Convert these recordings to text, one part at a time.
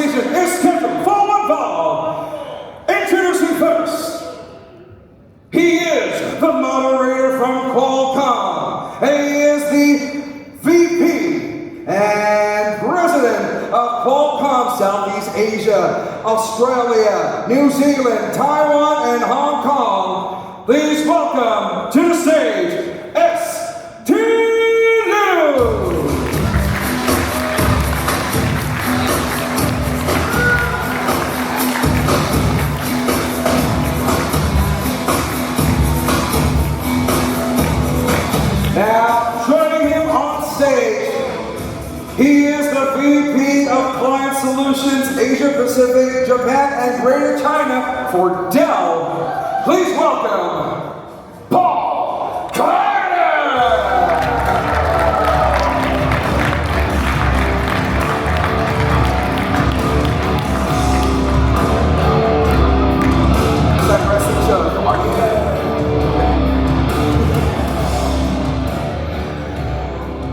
conversation is scheduled for one fall. Introducing first, he is the moderator from Qualcomm. He is the VP and President of Qualcomm Southeast Asia, Australia, New Zealand, Taiwan, and Hong Kong. Please welcome to the stage, ST Liew. Now, joining him on stage, he is the VP of Client Solutions, Asia Pacific, Japan, and Greater China for Dell. Please welcome Paul Carter. Is that the rest of the show? Are you there?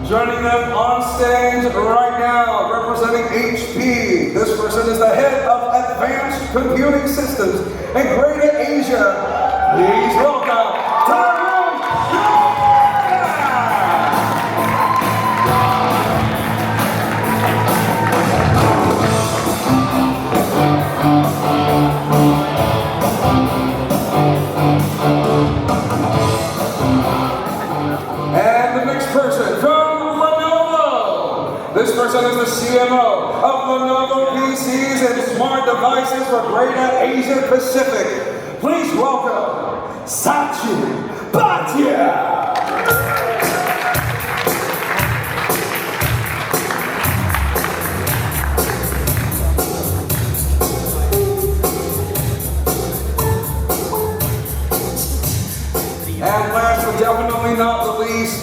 Joining them on stage right now, representing HP. This person is the head of Advanced Computing Systems in Greater Asia. Please welcome Tarun. And the next person from Lenovo. This person is the CMO of Lenovo PCs and smart devices for Greater Asia Pacific. Please welcome Sachin, Bhatia. And last but definitely not the least,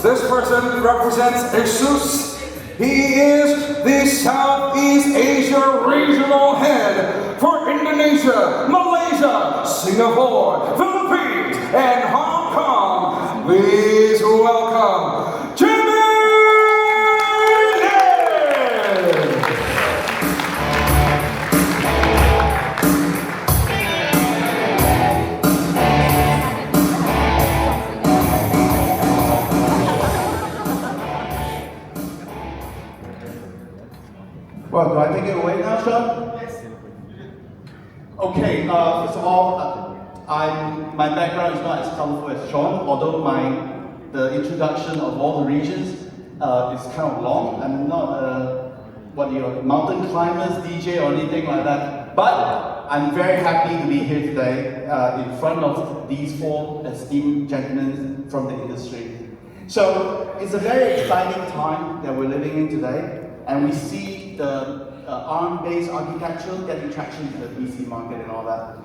this person represents ASUS. He is the Southeast Asia Regional Head for Indonesia, Malaysia, Singapore, Philippines, and Hong Kong. Please welcome Jimmy! Well, do I take it away now, Sean? Yes. Okay, first of all, my background is not as colorful as Sean, although the introduction of all the regions is kind of long. I'm not a mountain climbers, DJ, or anything like that. But I'm very happy to be here today in front of these four esteemed gentlemen from the industry. So it's a very exciting time that we're living in today, and we see the ARM-based architecture getting traction in the PC market and all that.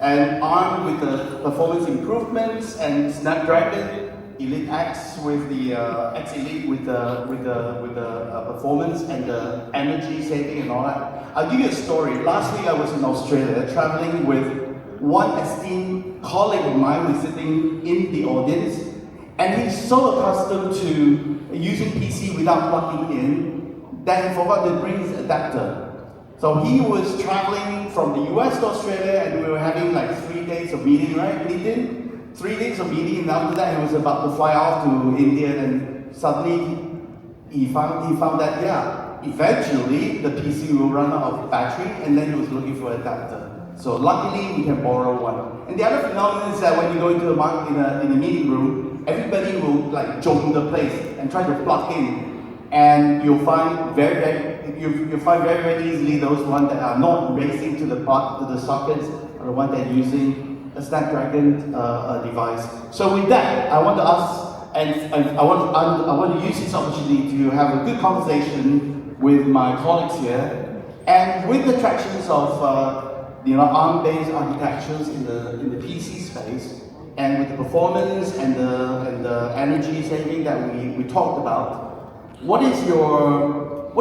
And ARM with the performance improvements and Snapdragon Elite X with the X Elite with the performance and the energy saving and all that. I'll give you a story. Last week I was in Australia traveling with one esteemed colleague of mine who is sitting in the audience, and he's so accustomed to using PC without plugging in that he forgot to bring his adapter. So he was traveling from the US to Australia, and we were having like 3 days of meeting, right? Meeting? 3 days of meeting, and after that he was about to fly off to India, and suddenly he found that, yeah, eventually the PC will run out of battery, and then he was looking for an adapter. So luckily we can borrow one. And the other phenomenon is that when you go into in a meeting room, everybody will like join the place and try to plug in. And you'll find very easily those ones that are not racing to the sockets are the ones that are using a Snapdragon device. So with that, I want to ask, and I want to use this opportunity to have a good conversation with my colleagues here, and with the tractions of ARM-based architectures in the PC space, and with the performance and the energy saving that we talked about. What is your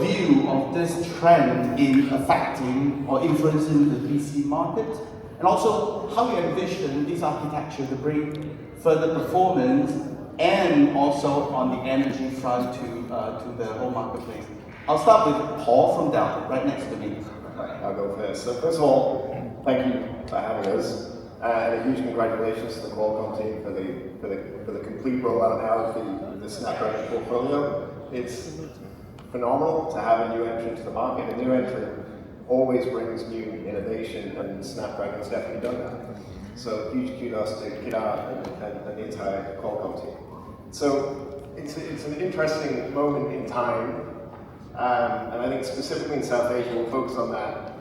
view of this trend in affecting or influencing the PC market? And also, how you envision this architecture to bring further performance and also on the energy front to the whole marketplace? I'll start with Paul from Dell, right next to me. I'll go first. So first of all, thank you for having us, and a huge congratulations to the Qualcomm team for the complete rollout now of the Snapdragon portfolio. It's phenomenal to have a new entrant to the market. A new entrant always brings new innovation, and Snapdragon's definitely done that. So huge kudos to Kedar and the entire Qualcomm team. So it's an interesting moment in time. And I think specifically in South Asia, we'll focus on that.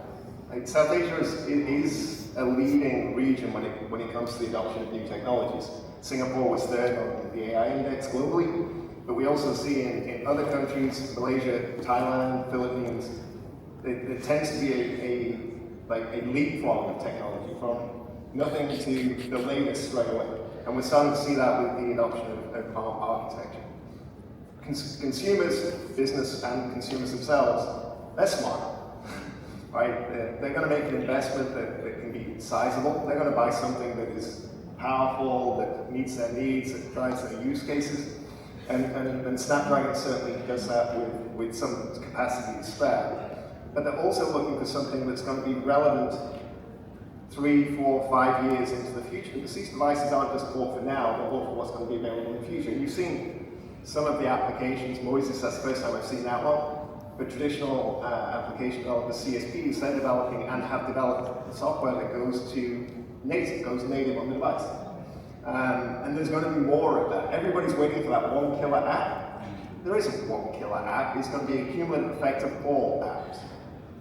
Like South Asia is a leading region when it comes to the adoption of new technologies. Singapore was third on the AI index globally, but we also see in other countries, Malaysia, Thailand, Philippines, there tends to be a leapfrog of technology from nothing to the latest straight away. And we're starting to see that with the adoption of ARM architecture. Consumers, business and consumers themselves, they're smart, right? They're going to make an investment that can be sizable. They're going to buy something that is powerful, that meets their needs, that drives their use cases. And Snapdragon certainly does that with some capacity to spare. But they're also looking for something that's going to be relevant 3, 4, 5 years into the future. Because these devices aren't just bought for now, they're bought for what's going to be available in the future. And you've seen some of the applications, Moises, that's the first time I've seen that one. But traditional application developers, CSPs, they're developing and have developed software that goes native on the device. And there's going to be more of that. Everybody's waiting for that one killer app. There isn't one killer app. It's going to be a cumulative effect of all apps.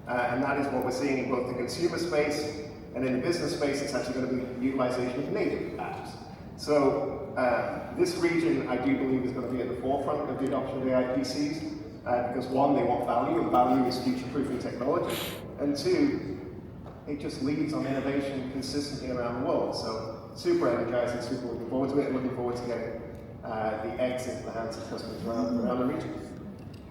And that is what we're seeing in both the consumer space and in the business space. It's actually going to be utilization of native apps. So this region, I do believe, is going to be at the forefront of the adoption of AI PCs. Because one, they want value, and value is future-proofing technology. And two, it just leads on innovation consistently around the world. So super energizing, super looking forward to it, and looking forward to getting the eggs into the hands of customers around the region.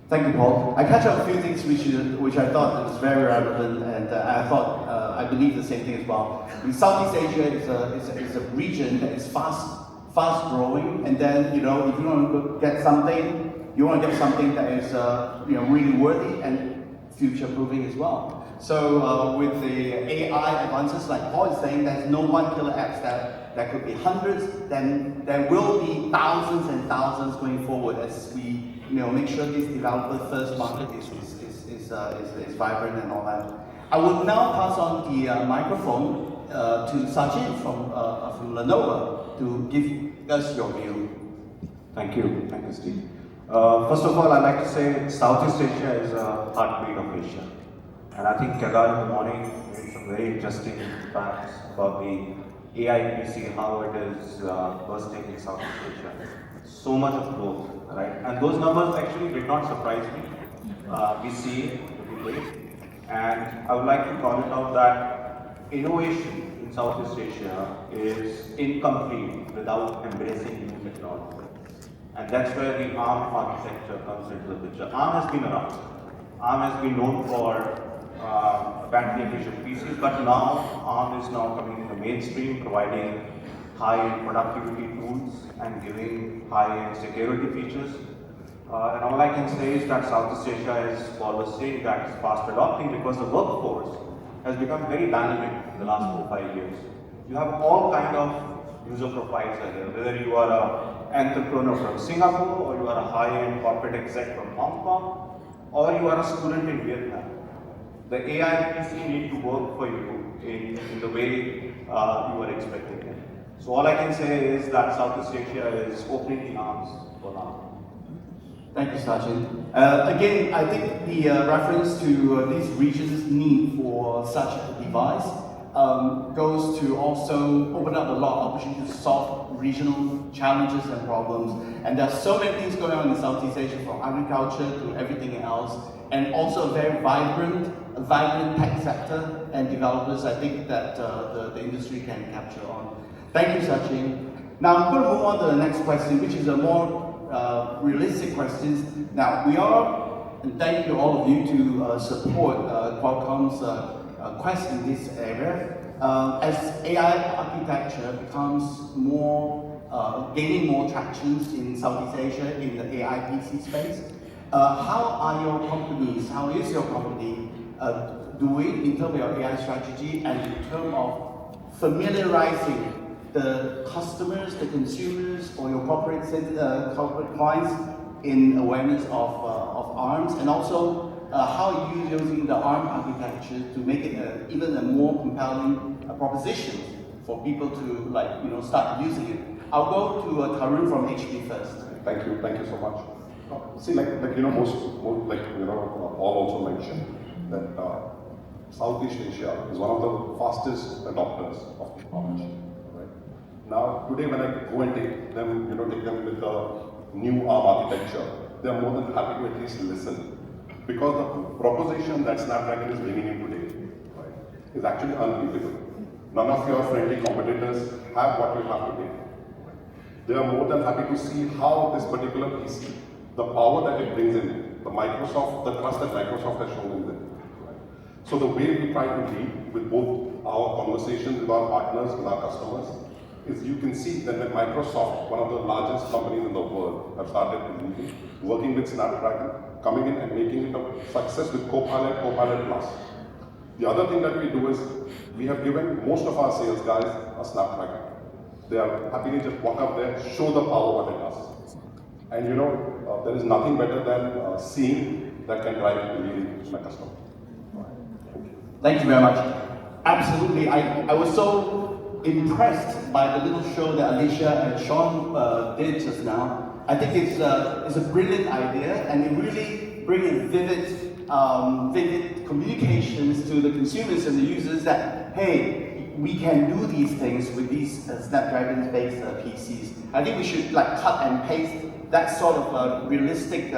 Thank you, Paul. I catch up a few things which I thought was very relevant, and I believe the same thing as well. In Southeast Asia is a region that is fast growing, and then if you want to get something, you want to get something that is really worthy and future-proofing as well. So with the AI advances, like Paul is saying, there's no one killer app that could be hundreds. Then there will be thousands and thousands going forward as we make sure this developer-first market is vibrant and all that. I will now pass on the microphone to Sachin from Lenovo to give us your view. Thank you, Steve. First of all, I'd like to say Southeast Asia is a heartbeat of Asia. And I think Kedar in the morning made some very interesting facts about the AI PC, how it is bursting in Southeast Asia. So much of growth, right? And those numbers actually did not surprise me. We see it every day. And I would like to call it out that innovation in Southeast Asia is incomplete without embracing new technology. And that's where the ARM architecture comes into the picture. ARM has been around. ARM has been known for battery efficient PCs, but now ARM is now coming in the mainstream, providing high-end productivity tools and giving high-end security features. And all I can say is that Southeast Asia is, Paul was saying, that is fast adopting because the workforce has become very dynamic in the last 4 or 5 years. You have all kind of user profiles here, whether you are an entrepreneur from Singapore, or you are a high-end corporate exec from Hong Kong, or you are a student in Vietnam. The AI PC need to work for you in the way you are expecting it. So all I can say is that Southeast Asia is opening the arms for now. Thank you, Sachin. Again, I think the reference to this region's need for such a device goes to also open up a lot of opportunities to solve regional challenges and problems. And there are so many things going on in Southeast Asia, from agriculture to everything else, and also a very vibrant tech sector and developers. I think that the industry can capture on. Thank you, Sachin. Now I'm going to move on to the next question, which is a more realistic question. Now we are, and thank you all of you to support Qualcomm's quest in this area. As AI architecture becomes more, gaining more traction in Southeast Asia in the AI PC space, how are your companies, how is your company doing in terms of your AI strategy and in terms of familiarizing the customers, the consumers, or your corporate clients in awareness of ARMs, and also how are you using the ARM architecture to make it even a more compelling proposition for people to start using it. I'll go to Tarun from HP first. Thank you so much. See, most all also mentioned that Southeast Asia is one of the fastest adopters of technology. Right? Now, today when I go and take them with the new ARM architecture, they are more than happy to at least listen, because the proposition that Snapdragon is bringing in today, right, is actually unbeatable. None of your friendly competitors have what you have today. They are more than happy to see how this particular PC, the power that it brings in, the trust that Microsoft has shown in them. Right? So the way we try to lead with both our conversations with our partners, with our customers, is you can see that when Microsoft, one of the largest companies in the world, have started working with Snapdragon, coming in and making it a success with Copilot, Copilot Plus. The other thing that we do is, we have given most of our sales guys a Snapdragon. They are happy to just walk up there, show the power what it does. And there is nothing better than seeing that can drive belief in my customer. Thank you very much. Absolutely, I was so impressed by the little show that Alicia and Sean did just now. I think it's a brilliant idea, and it really brings vivid communications to the consumers and the users that, hey, we can do these things with these Snapdragon-based PCs. I think we should cut and paste that sort of realistic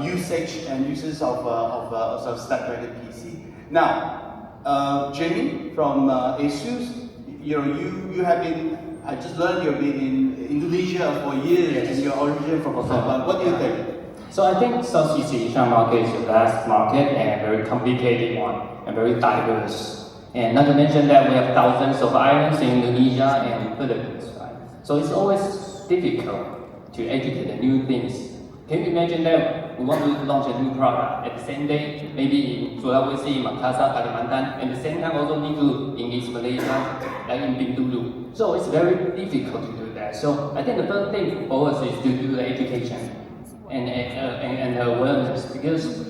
usage and uses of Snapdragon PC. Now, Jamie from ASUS, you have been, I just learned you've been in Indonesia for years, and your origin from Taiwan. What do you think? So I think Southeast Asia market is a vast market and a very complicated one and very diverse. And not to mention that we have thousands of islands in Indonesia and Philippines, right? So it's always difficult to educate the new things. Can you imagine that we want to launch a new product at the same day, maybe in Sulawesi, Makassar, Kalimantan, and at the same time also need to in East Malaysia, like in Bintulu. So it's very difficult to do that. So I think the first thing for us is to do the education and awareness, because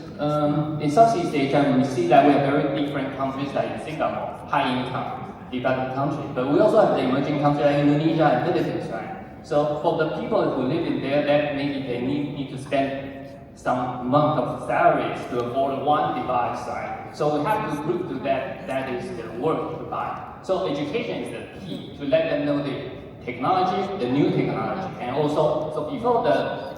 in Southeast Asia we see that we have very different countries like Singapore, high income, developed country, but we also have the emerging countries like Indonesia and Philippines, right? So for the people who live in there, that maybe they need to spend some amount of salaries to afford one device, right? So we have to prove to that is the worth to buy. So education is the key to let them know the technology, the new technology, and also, so before the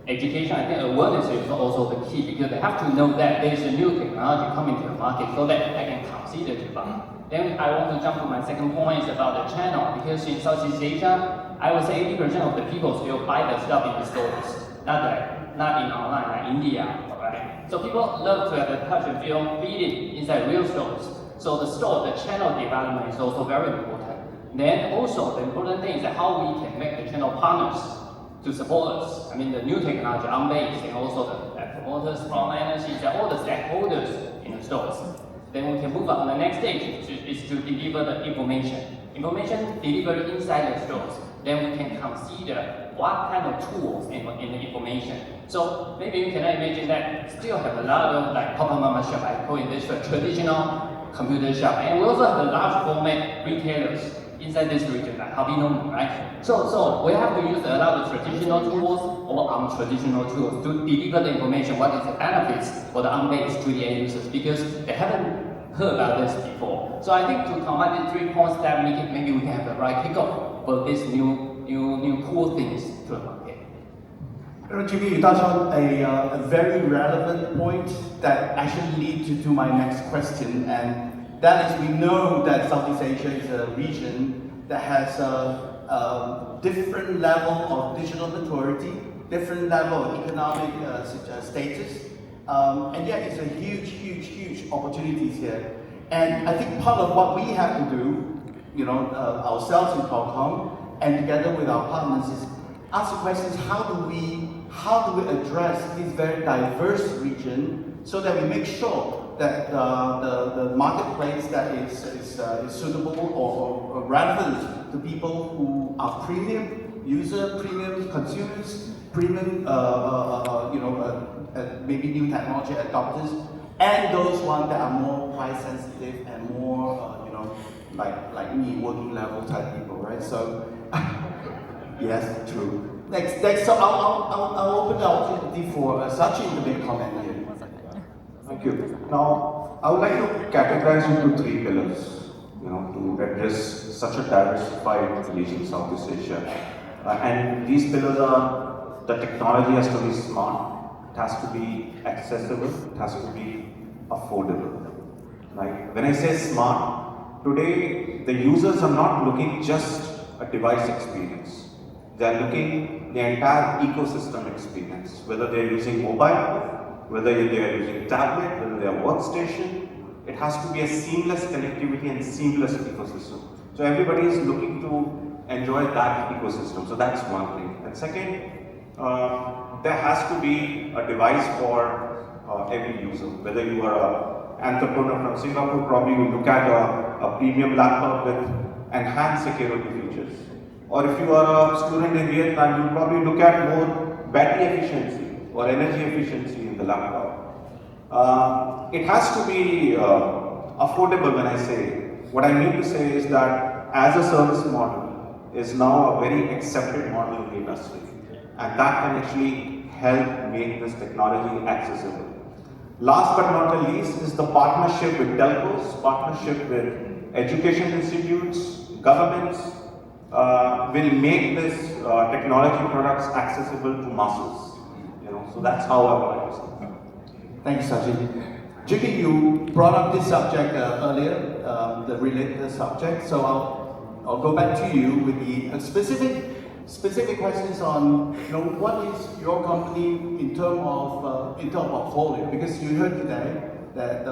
education, I think awareness is also the key, because they have to know that there is a new technology coming to the market so that they can consider to buy. Then I want to jump to my second point is about the channel, because in Southeast Asia, I would say 80% of the people still buy the stuff in the stores, not in online like India, right? So people love to have the touch and feel feeling inside real stores. So the channel development is also very important. Then also the important thing is that how we can make the channel partners to support us. I mean the new technology on-base, and also the promoters, frontliners, all the stakeholders in the stores. Then we can move on to the next stage, which is to deliver the information delivered inside the stores. Then we can consider what kind of tools in the information. So maybe you cannot imagine that still have a lot of Papa Mama shop, I call it this traditional computer shop. And we also have the large format retailers inside this region, like Harvey Norman, right? So we have to use a lot of traditional tools or untraditional tools to deliver the information, what is the benefits for the on-base to the end users, because they haven't heard about this before. So I think to combine the 3 points that maybe we can have the right kickoff for these new cool things to the market. Jimmy, you touched on a very relevant point that actually leads to my next question, and that is we know that Southeast Asia is a region that has a different level of digital maturity, different level of economic status, and yet it's a huge opportunities here. And I think part of what we have to do, ourselves in Qualcomm, and together with our partners, is ask the questions: how how do we address this very diverse region so that we make sure that the marketplace that is suitable or relevant to people who are premium user, premium consumers, premium maybe new technology adopters, and those ones that are more price sensitive and more like me, working level type people, right? So yes, true. Next. So I'll open the opportunity for Sachin to make a comment here. Thank you. Now, I would like to categorize into 3 pillars, to address such a diversified region, Southeast Asia. And these pillars are: the technology has to be smart, it has to be accessible, it has to be affordable. Right? When I say smart, today the users are not looking just a device experience. They are looking the entire ecosystem experience, whether they are using mobile, whether they are using tablet, whether they are workstation. It has to be a seamless connectivity and seamless ecosystem. So everybody is looking to enjoy that ecosystem. So that's one thing. And second, there has to be a device for every user. Whether you are an entrepreneur from Singapore, probably you look at a premium laptop with enhanced security features. Or if you are a student in Vietnam, you probably look at more battery efficiency or energy efficiency in the laptop. It has to be affordable. When I say, what I mean to say is that as a service model is now a very accepted model in the industry, and that can actually help make this technology accessible. Last but not the least is the partnership with telcos, partnership with education institutes, governments, will make this technology products accessible to masses. So that's how I want to say. Thank you, Sachin. JP, you brought up this subject earlier, the related subject. So I'll go back to you with the specific questions on what is your company in terms of portfolio, because you heard today that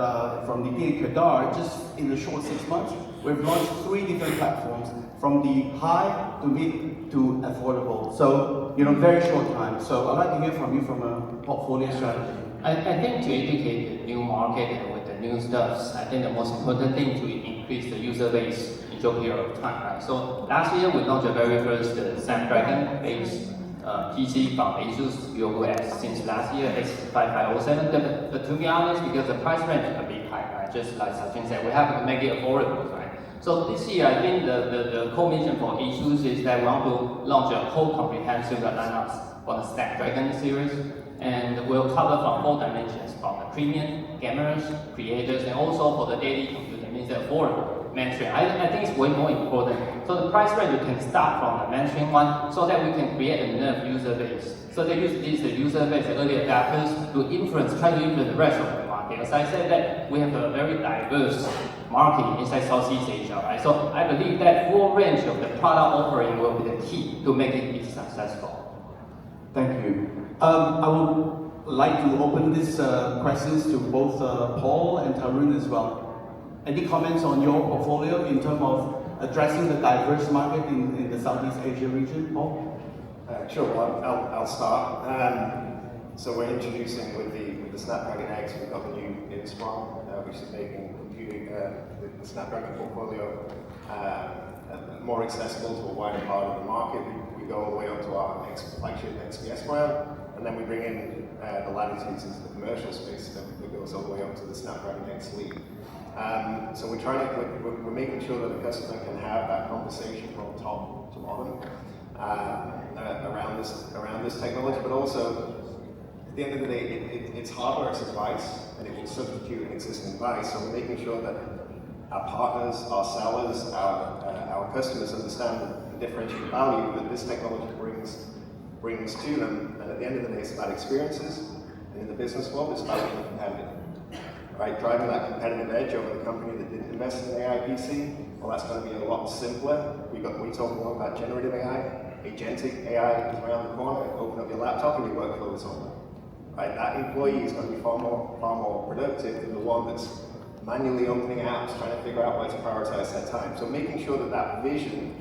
from the Kedar, just in the short 6 months, we've launched 3 different platforms from the high to mid to affordable. So, very short time. So I'd like to hear from you from a portfolio strategy. I think to educate the new market and with the new stuffs, I think the most important thing to increase the user base in short period of time, right? So last year we launched the very first Snapdragon-based PC from ASUS. We OS since last year, X5507. But to be honest, because the price range is a bit high, right? Just like Sachin said, we have to make it affordable, right? So this year, I think the core mission for ASUS is that we want to launch a whole comprehensive lineup for the Snapdragon series, and we'll cover from 4 dimensions: from the premium, gamers, creators, and also for the daily computer, means the affordable mainstream. I think it's way more important. So the price range, you can start from the mainstream one, so that we can create enough user base. So they use this user base, the early adapters, to try to influence the rest of the market. As I said, that we have a very diverse market inside Southeast Asia, right? So I believe that full range of the product offering will be the key to make it successful. Thank you. I would like to open these questions to both Paul and Tarun as well. Any comments on your portfolio in terms of addressing the diverse market in the Southeast Asia region, Paul? Sure, well, I'll start. So we're introducing with the Snapdragon X, we've got the new Inspiron, which is making computing the Snapdragon portfolio more accessible to a wider part of the market. We go all the way up to our flagship XPS brand, and then we bring in the latitudes into the commercial space that goes all the way up to the Snapdragon X Liew. So we're making sure that the customer can have that conversation from top to bottom around this technology, but also at the end of the day, it's hardware as a device, and it will substitute an existing device. So we're making sure that our partners, our sellers, our customers understand the differentiated value that this technology brings to them. And at the end of the day, it's about experiences, and in the business world, it's about being competitive. Right, driving that competitive edge over the company that didn't invest in an AI PC, well, that's going to be a lot simpler. We talk more about generative AI, agentic AI is around the corner. Open up your laptop and your workflow is on. Right, that employee is going to be far more productive than the one that's manually opening apps, trying to figure out where to prioritize their time. So making sure that vision,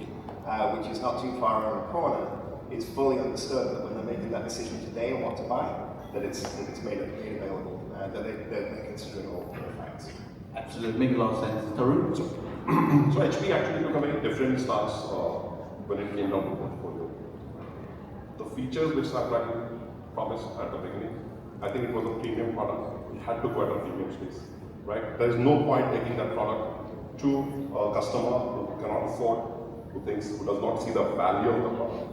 which is not too far around the corner, is fully understood that when they're making that decision today on what to buy, that it's made available, that they're considering all the facts. Absolutely, make a lot of sense. Tarun? So HP actually took a very different stance when it came down to portfolio. The features which Snapdragon promised at the beginning, I think it was a premium product. It had to go at a premium space, right? There is no point taking that product to a customer who cannot afford, who does not see the value of the product.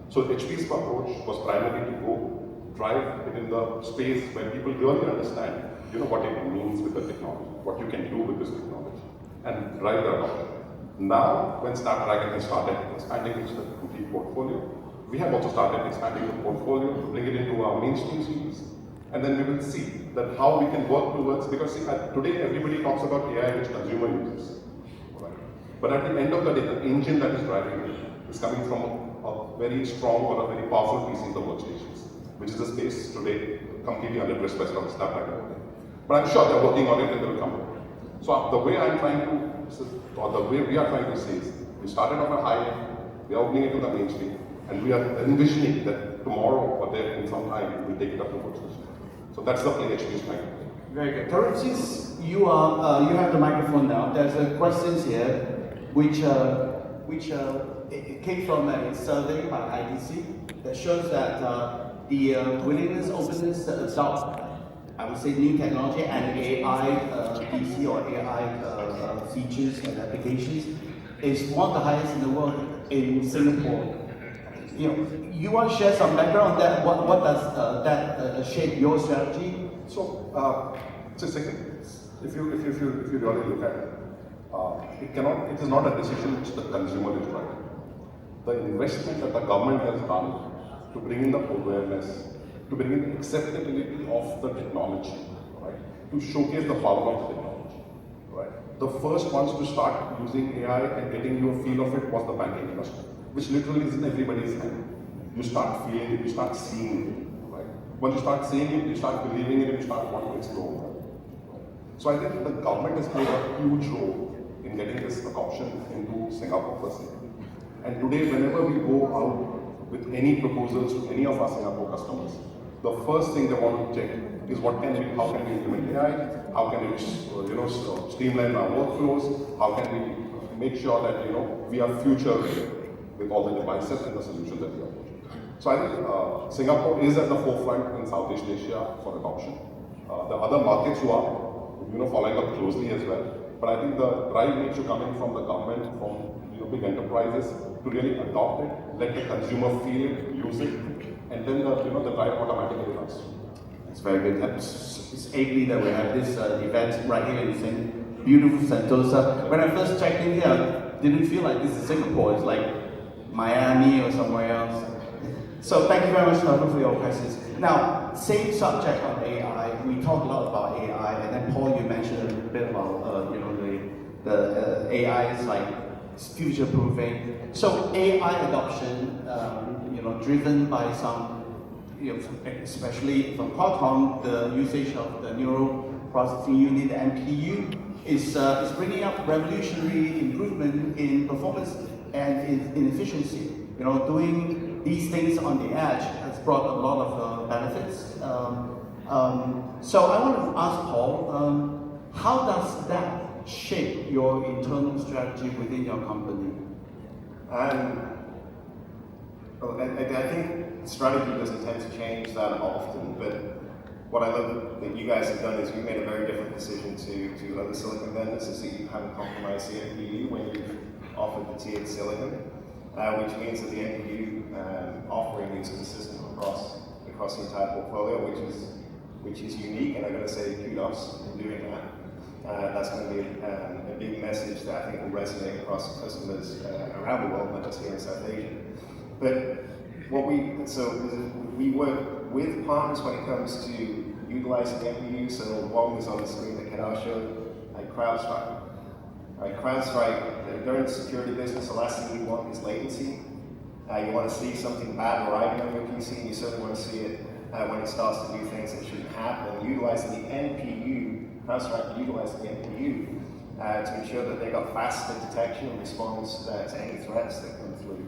So HP's approach was primarily to go drive it in the space where people really understand, what it means with the technology, what you can do with this technology, and drive the adoption. Now, when Snapdragon has started expanding its complete portfolio, we have also started expanding the portfolio to bring it into our mainstream series. And then we will see that how we can work towards, because see, today everybody talks about AI which consumer uses. Right? But at the end of the day, the engine that is driving it is coming from a very strong or a very powerful PC in the workstations, which is a space today completely under respect of Snapdragon. But I'm sure they're working on it and they'll come. So the way I'm trying to, or the way we are trying to say is, we started on a high end, we are opening it to the mainstream, and we are envisioning that tomorrow or there in some time, we'll take it up to workstation. So that's the play HP is trying to play. Very good. Tarun, since you have the microphone now, there's a questions here which it came from a survey by IDC that shows that the willingness, openness to adopt, I would say, new technology and AI PC or AI features and applications is one of the highest in the world in Singapore. You want to share some background on that? What does that shape your strategy? So, just a second. If you really look at it, it is not a decision which the consumer is driving. The investment that the government has done to bring in the awareness, to bring in acceptability of the technology, right? To showcase the power of the technology, right? The first ones to start using AI and getting you a feel of it was the banking industry, which literally is in everybody's hand. You start feeling it, you start seeing it, right? Once you start seeing it, you start believing it, and you start wanting to explore more. So I think the government has played a huge role in getting this adoption into Singapore per se. And today, whenever we go out with any proposals to any of our Singapore customers, the first thing they want to check is how can we implement AI, how can we streamline our workflows, how can we make sure that we are future ready with all the devices and the solutions that we are pushing. So I think Singapore is at the forefront in Southeast Asia for adoption. The other markets who are following up closely as well. But I think the drive needs to come in from the government, from big enterprises to really adopt it, let the consumer feel it, use it, and then the drive automatically runs. It's very good. It's ably that we have this event right here in beautiful Sentosa. When I first checked in here, I didn't feel like this is Singapore. It's like Miami or somewhere else. So thank you very much, Tarun, for your questions. Now, same subject on AI. We talk a lot about AI, and then Paul, you mentioned a little bit about the AI is like future-proofing. So AI adoption, driven by some, especially from Qualcomm, the usage of the neural processing unit, the NPU, is bringing up revolutionary improvement in performance and in efficiency. Doing these things on the edge has brought a lot of benefits. So I want to ask Paul, how does that shape your internal strategy within your company? I think strategy doesn't tend to change that often, but what I love that you guys have done is you made a very different decision to other silicon vendors, is that you haven't compromised the NPU when you've offered the tiered silicon, which means that the NPU offering is consistent across the entire portfolio, which is unique, and I'm going to say kudos in doing that. That's going to be a big message that I think will resonate across customers around the world, not just here in South Asia. But we work with partners when it comes to utilizing NPU. So one was on the screen that Kedar showed, like CrowdStrike. CrowdStrike, they're in the security business. The last thing you want is latency. You want to see something bad arriving on your PC, and you certainly want to see it when it starts to do things that shouldn't happen. Utilizing the NPU, CrowdStrike utilizing the NPU to ensure that they got faster detection and response to any threats that come through.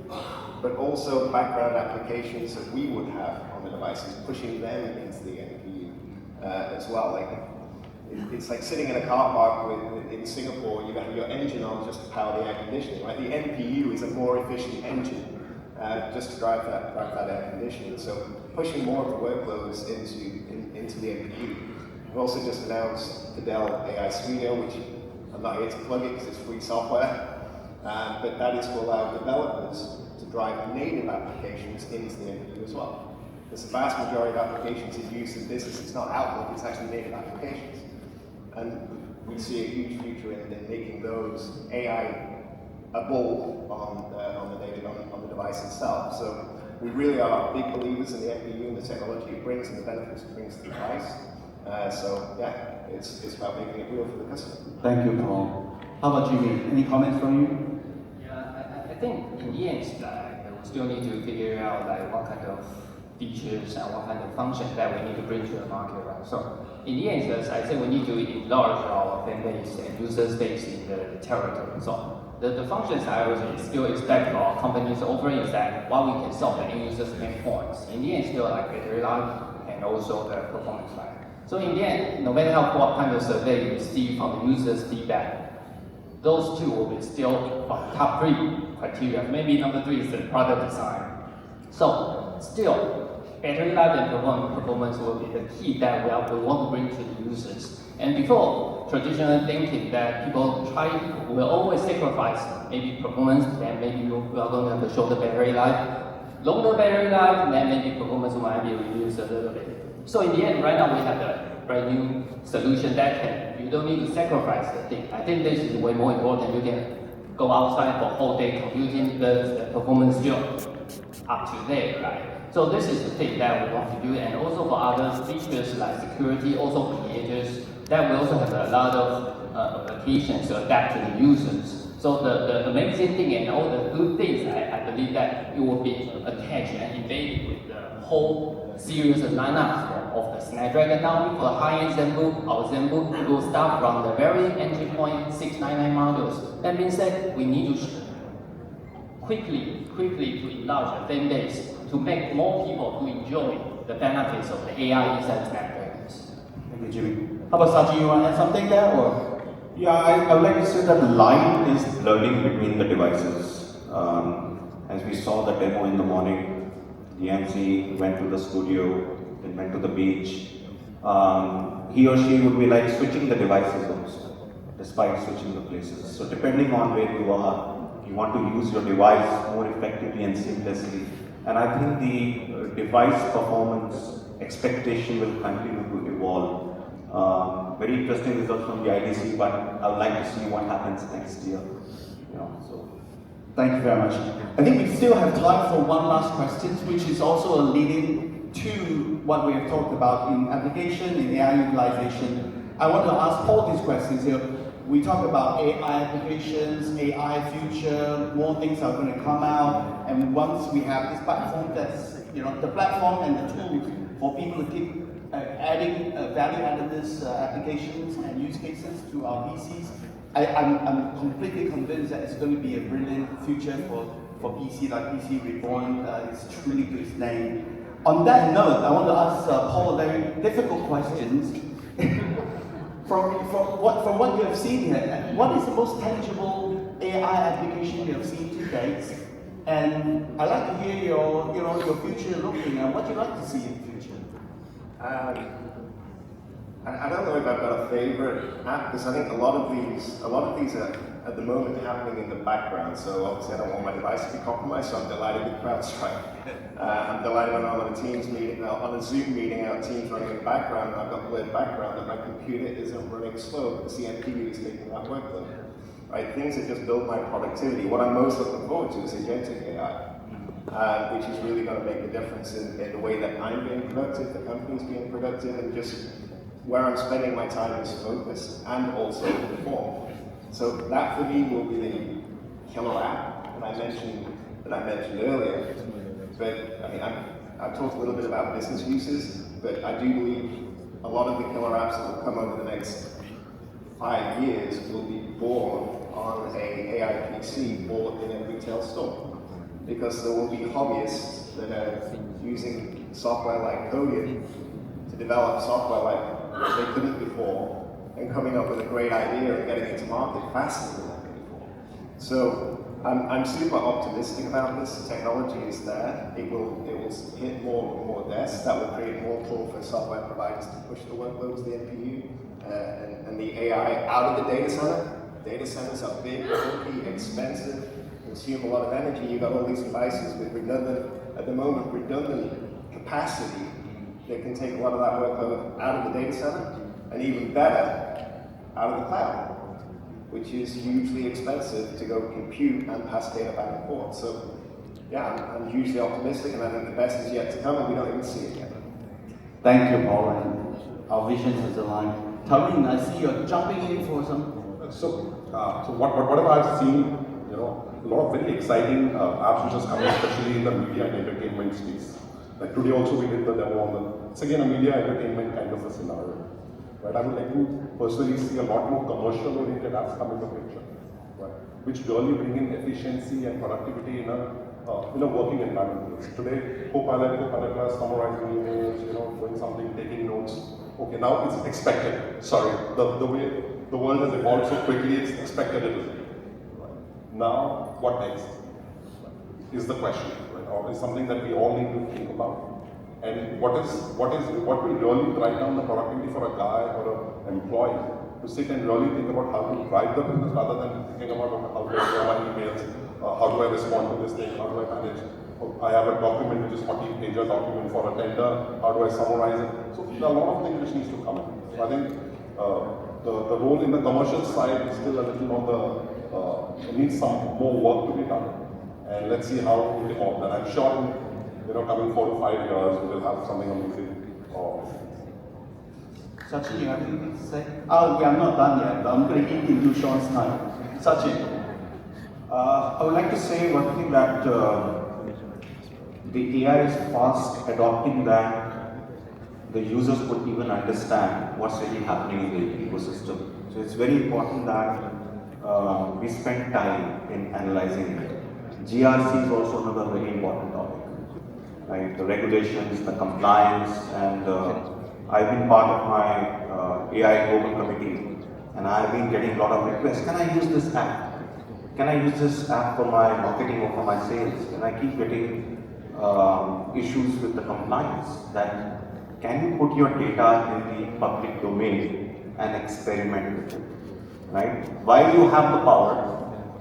But also background applications that we would have on the devices, pushing them into the NPU as well. Like, it's like sitting in a car park in Singapore, you have your engine on just to power the air conditioning, right? The NPU is a more efficient engine just to drive that air conditioning. So pushing more of the workloads into the NPU. We've also just announced the Dell AI-Studio, which I'm not here to plug it because it's free software, but that is to allow developers to drive native applications into the NPU as well. Because the vast majority of applications in use in business, it's not Outlook, it's actually native applications. And we see a huge future in making those AI-able on the device itself. So we really are big believers in the NPU and the technology it brings and the benefits it brings to the device. So yeah, it's about making it real for the customer. Thank you, Paul. How about Jimmy? Any comments from you? Yeah, I think in the end, we still need to figure out what kind of features and what kind of functions that we need to bring to the market, right? So in the end, as I said, we need to enlarge our fan base and user space in the territory. So the functions I always still expect for our companies offering is that while we can solve the end user's pain points, in the end, still like battery life and also the performance side. So in the end, no matter what kind of survey you receive from the user's feedback, those two will be still top 3 criteria. Maybe number 3 is the product design. So still, battery life and performance will be the key that we want to bring to the users. And before, traditional thinking that people will always sacrifice maybe performance, then maybe we are going to have a shorter battery life, longer battery life, then maybe performance might be reduced a little bit. So in the end, right now we have a brand new solution that you don't need to sacrifice the thing. I think this is way more important. You can go outside for whole day computing, the performance still up to date, right? So this is the thing that we want to do, and also for other features like security, also creators, that we also have a lot of applications to adapt to the users. So the amazing thing and all the good things, I believe that it will be attached and embedded with the whole series of lineups of the Snapdragon. Now for the high-end ZenBook, our ZenBook will start from the very entry point 699 models. That being said, we need to quickly to enlarge the fan base to make more people to enjoy the benefits of the AI inside Snapdragons. Thank you, Jimmy. How about Sachin? You want to add something there, or? Yeah, I would like to say that the line is blurring between the devices. As we saw the demo in the morning, the MC went to the studio, then went to the beach. He or she would be like switching the devices also, despite switching the places. So depending on where you are, you want to use your device more effectively and seamlessly. And I think the device performance expectation will continue to evolve. Very interesting results from the IDC, but I would like to see what happens next year. Thank you very much. I think we still have time for one last question, which is also a leading to what we have talked about in application, in AI utilization. I want to ask Paul these questions here. We talk about AI applications, AI future, more things are going to come out, and once we have this platform, that's the platform and the tools for people to keep adding value-added applications and use cases to our PCs. I'm completely convinced that it's going to be a brilliant future for PC, like PC Reborn. It's truly to its name. On that note, I want to ask Paul a very difficult questions. From what you have seen here, what is the most tangible AI application you have seen to date? And I'd like to hear your future looking and what you'd like to see in the future. I don't know if I've got a favorite app, because I think a lot of these are at the moment happening in the background. So obviously I don't want my device to be compromised, so I'm delighted with CrowdStrike. I'm delighted when I'm on a Teams meeting, on a Zoom meeting, out Teams running in the background, and I've got blurred background, that my computer isn't running slow because the NPU is taking that workload. Right? Things that just build my productivity. What I'm most looking forward to is agentic AI, which is really going to make a difference in the way that I'm being productive, the company's being productive, and just where I'm spending my time is focus and also perform. So that for me will be the killer app that I mentioned earlier. But I mean, I've talked a little bit about business uses, but I do believe a lot of the killer apps that will come over the next 5 years will be born on a AI PC bought in a retail store. Because there will be hobbyists that are using software like Codian to develop software like they couldn't before, and coming up with a great idea and getting it to market faster than ever before. So I'm super optimistic about this. The technology is there. It will hit more and more desks. That will create more pull for software providers to push the workloads, the NPU, and the AI out of the data center. Data centers are big, bulky, expensive, consume a lot of energy. You've got all these devices with redundant capacity that can take a lot of that workload out of the data center, and even better, out of the cloud, which is hugely expensive to go compute and pass data back and forth. So, yeah, I'm hugely optimistic, and I think the best is yet to come, and we don't even see it yet. Thank you, Paul, and our vision is aligned. Tarun, I see you're jumping in for some. So whatever I've seen, a lot of very exciting apps which is coming, especially in the media and entertainment space. Like today also we did the demo on it's again a media entertainment kind of a scenario. Right? I would like to personally see a lot more commercial oriented apps come into the picture, right? Which really bring in efficiency and productivity in a working environment. Today, Copilot was summarizing emails, doing something, taking notes. Okay, now it's expected. Sorry, the way the world has evolved so quickly, it's expected it is. Right? Now, what next? Is the question, right? Or is something that we all need to think about. And what will really drive down the productivity for a guy or an employee to sit and really think about how to drive the business rather than thinking about how do I share my emails, how do I respond to this thing, how do I manage. I have a document which is 14-pager document for a tender, how do I summarize it? So there are a lot of things which needs to come in. So I think the role in the commercial side is still a little on the, needs some more work to be done. And let's see how it evolves. And I'm sure coming 4 to 5 years, we will have something amazing. Sachin, you have anything to say? Oh, we are not done yet, but I'm going to eat into Sean's time. Sachin. I would like to say one thing that the AI is fast adopting that the users could even understand what's really happening in the ecosystem. So it's very important that we spend time in analyzing it. GRC is also another very important topic. Right? The regulations, the compliance, and I've been part of my AI global committee, and I've been getting a lot of requests. Can I use this app? Can I use this app for my marketing or for my sales? And I keep getting issues with the compliance. That can you put your data in the public domain and experiment with it? Right? While you have the power,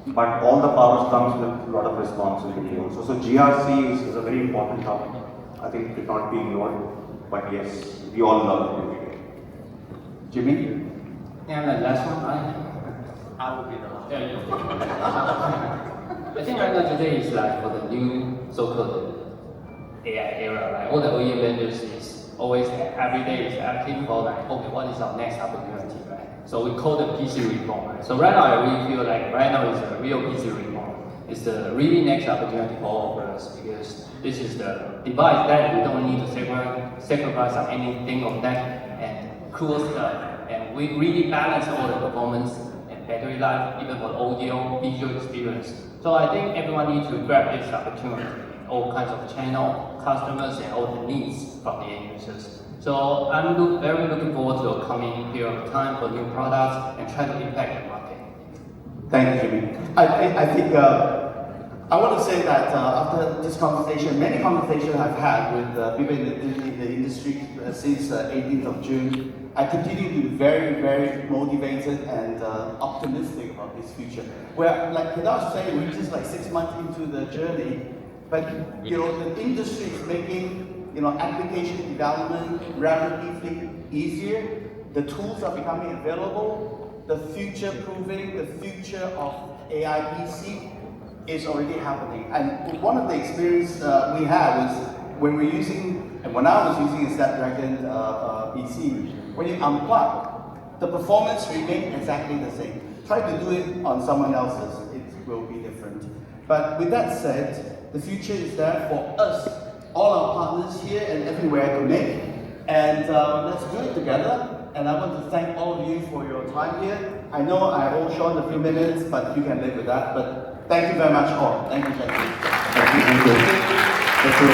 but all the powers comes with a lot of responsibility also. So GRC is a very important topic. I think it should not be ignored. But yes, we all love it. Jimmy? And the last one, I will be the last. I think right now today is like for the new so-called AI era, like all the OEM vendors is always every day is active for like, okay, what is our next opportunity, right? So we call the PC reform, right? So right now I really feel like right now is a real PC reform. It's the really next opportunity for all of us because this is the device that we don't need to sacrifice on anything of that and cool stuff. And we really balance all the performance and battery life, even for the audio, visual experience. So I think everyone needs to grab this opportunity, all kinds of channel, customers, and all the needs from the end users. So I'm very looking forward to a coming period of time for new products and try to impact the market. Thank you, Jimmy. I think I want to say that after this conversation, many conversations I've had with people in the industry since 18th of June, I continue to be very, very motivated and optimistic about this future. Where, like Kedash said, we're just like 6 months into the journey, but the industry is making application development relatively easier. The tools are becoming available. The future proving, the future of AI PC is already happening. And one of the experience we had was when I was using a Snapdragon PC, when you unplug, the performance remained exactly the same. Try to do it on someone else's, it will be different. But with that said, the future is there for us, all our partners here and everywhere to make. And let's do it together. and I want to thank all of you for your time here. I know I owe Sean a few minutes, but you can live with that. But thank you very much all. Thank you, gentlemen. Thank you.